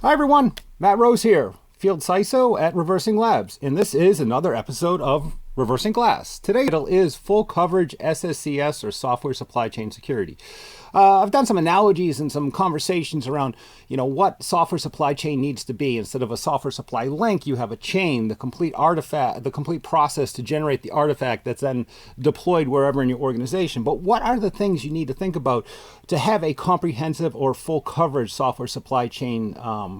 Hi everyone, Matt Rose here, Field CISO at ReversingLabs, and this is another episode of ReversingGlass. Today it is full coverage SSCS or software supply chain security. I've done some analogies and some conversations around, what software supply chain needs to be. Instead of a software supply link, you have a chain, the complete artifact, the complete process to generate the artifact that's then deployed wherever in your organization. But what are the things you need to think about to have a comprehensive or full coverage software supply chain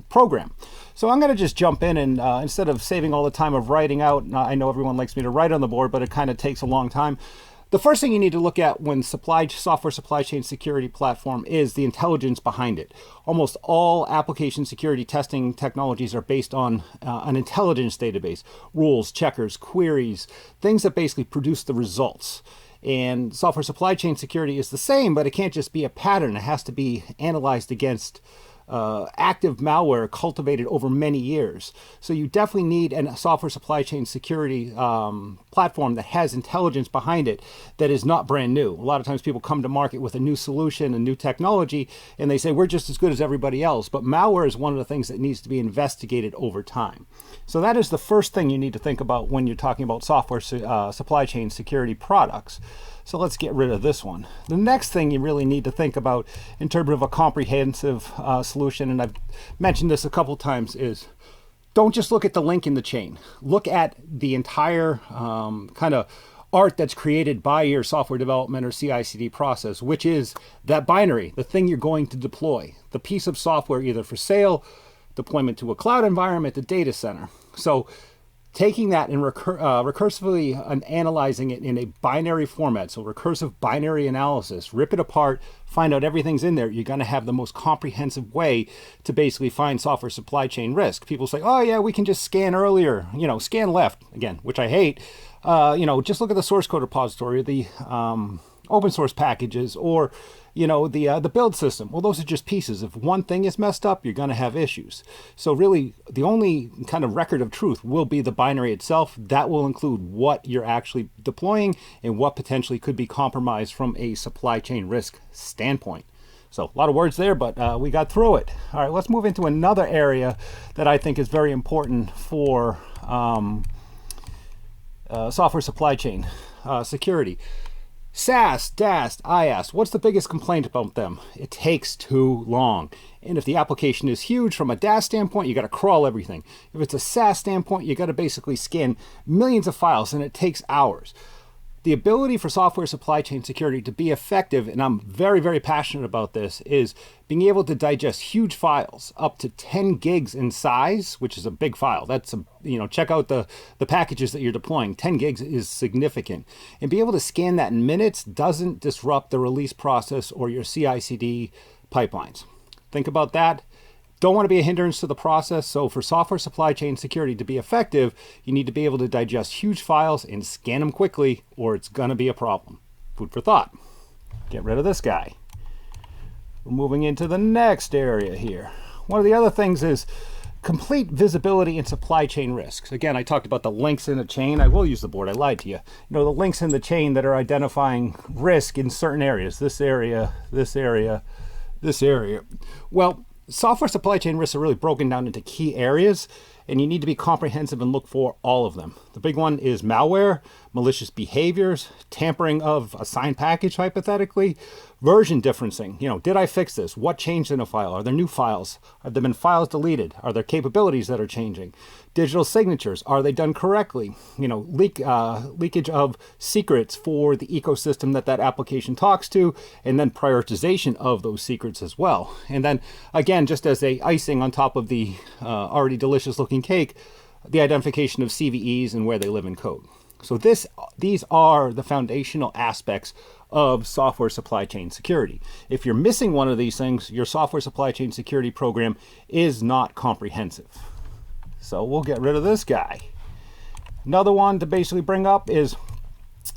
program? So I'm going to just jump in and instead of saving all the time of writing out, I know everyone likes me to write on the board, but it kind of takes a long time. The first thing you need to look at when software supply chain security platform is the intelligence behind it. Almost all application security testing technologies are based on an intelligence database, rules, checkers, queries, things that basically produce the results. And software supply chain security is the same, but it can't just be a pattern. It has to be analyzed against active malware cultivated over many years. So you definitely need a software supply chain security platform that has intelligence behind it that is not brand new. A lot of times people come to market with a new solution, a new technology, and they say, we're just as good as everybody else. But malware is one of the things that needs to be investigated over time. So that is the first thing you need to think about when you're talking about software supply chain security products. So let's get rid of this one. The next thing you really need to think about in terms of a comprehensive solution, and I've mentioned this a couple times, is don't just look at the link in the chain. Look at the entire kind of art that's created by your software development or CI/CD process, which is that binary, the thing you're going to deploy, the piece of software either for sale, deployment to a cloud environment, the data center. So taking that and recursively analyzing it in a binary format, so recursive binary analysis, rip it apart, find out everything's in there, you're going to have the most comprehensive way to basically find software supply chain risk. People say, oh yeah, we can just scan earlier, scan left, again, which I hate. Just look at the source code repository, the open source packages, or the build system. Well, those are just pieces. If one thing is messed up, you're going to have issues. So really, the only kind of record of truth will be the binary itself. That will include what you're actually deploying and what potentially could be compromised from a supply chain risk standpoint. So a lot of words there, but we got through it. All right, let's move into another area that I think is very important for software supply chain security. SaaS, DAST, IaaS, what's the biggest complaint about them? It takes too long. And if the application is huge from a DAST standpoint, you got to crawl everything. If it's a SaaS standpoint, you got to basically scan millions of files and it takes hours. The ability for software supply chain security to be effective, and I'm very, very passionate about this, is being able to digest huge files up to 10 gigs in size, which is a big file. That's, check out the packages that you're deploying. 10 gigs is significant. And be able to scan that in minutes doesn't disrupt the release process or your CI/CD pipelines. Think about that. Don't want to be a hindrance to the process. So for software supply chain security to be effective, you need to be able to digest huge files and scan them quickly, or it's going to be a problem. Food for thought. Get rid of this guy. We're moving into the next area here. One of the other things is complete visibility in supply chain risks. Again, I talked about the links in the chain. I will use the board. I lied to you. The links in the chain that are identifying risk in certain areas. This area, this area, this area. Well, software supply chain risks are really broken down into key areas, and you need to be comprehensive and look for all of them. The big one is malware, malicious behaviors, tampering of a signed package, hypothetically, version differencing. Did I fix this? What changed in a file? Are there new files? Have there been files deleted? Are there capabilities that are changing? Digital signatures, are they done correctly? Leakage of secrets for the ecosystem that application talks to, and then prioritization of those secrets as well. And then, again, just as a icing on top of the already delicious looking cake, the identification of CVEs and where they live in code. So these are the foundational aspects of software supply chain security. If you're missing one of these things, your software supply chain security program is not comprehensive. So we'll get rid of this guy. Another one to basically bring up is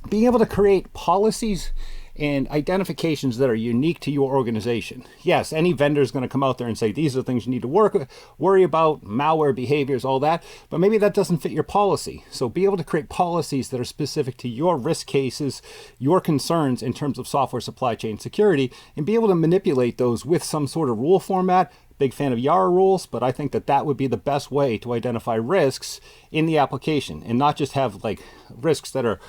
being able to create policies and identifications that are unique to your organization. Yes, any vendor is going to come out there and say, these are the things you need to worry about, malware behaviors, all that, but maybe that doesn't fit your policy. So be able to create policies that are specific to your risk cases, your concerns in terms of software supply chain security, and be able to manipulate those with some sort of rule format big fan of Yara rules, but I think that would be the best way to identify risks in the application and not just have like risks that are,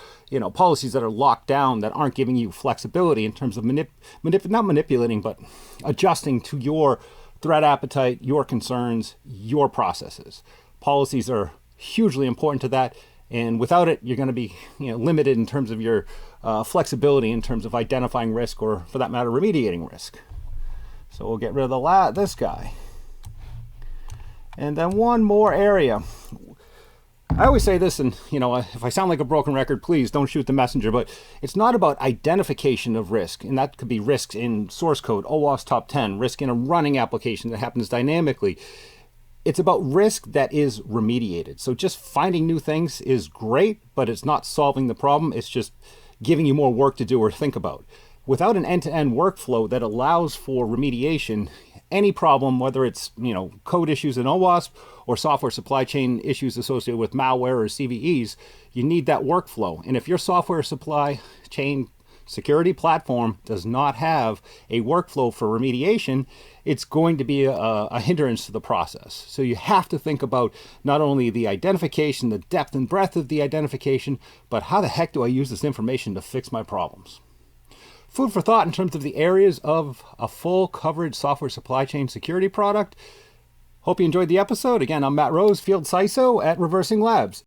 policies that are locked down that aren't giving you flexibility in terms of not manipulating, but adjusting to your threat appetite, your concerns, your processes. Policies are hugely important to that. And without it, you're going to be limited in terms of your flexibility in terms of identifying risk or, for that matter, remediating risk. So we'll get rid of this guy. And then one more area. I always say this, and if I sound like a broken record, please don't shoot the messenger, but it's not about identification of risk, and that could be risks in source code, OWASP top 10, risk in a running application that happens dynamically. It's about risk that is remediated. So just finding new things is great, but it's not solving the problem. It's just giving you more work to do or think about. Without an end-to-end workflow that allows for remediation, any problem, whether it's code issues in OWASP or software supply chain issues associated with malware or CVEs, you need that workflow. And if your software supply chain security platform does not have a workflow for remediation, it's going to be a hindrance to the process. So you have to think about not only the identification, the depth and breadth of the identification, but how the heck do I use this information to fix my problems? Food for thought in terms of the areas of a full coverage software supply chain security product. Hope you enjoyed the episode. Again, I'm Matt Rose, Field CISO at ReversingLabs.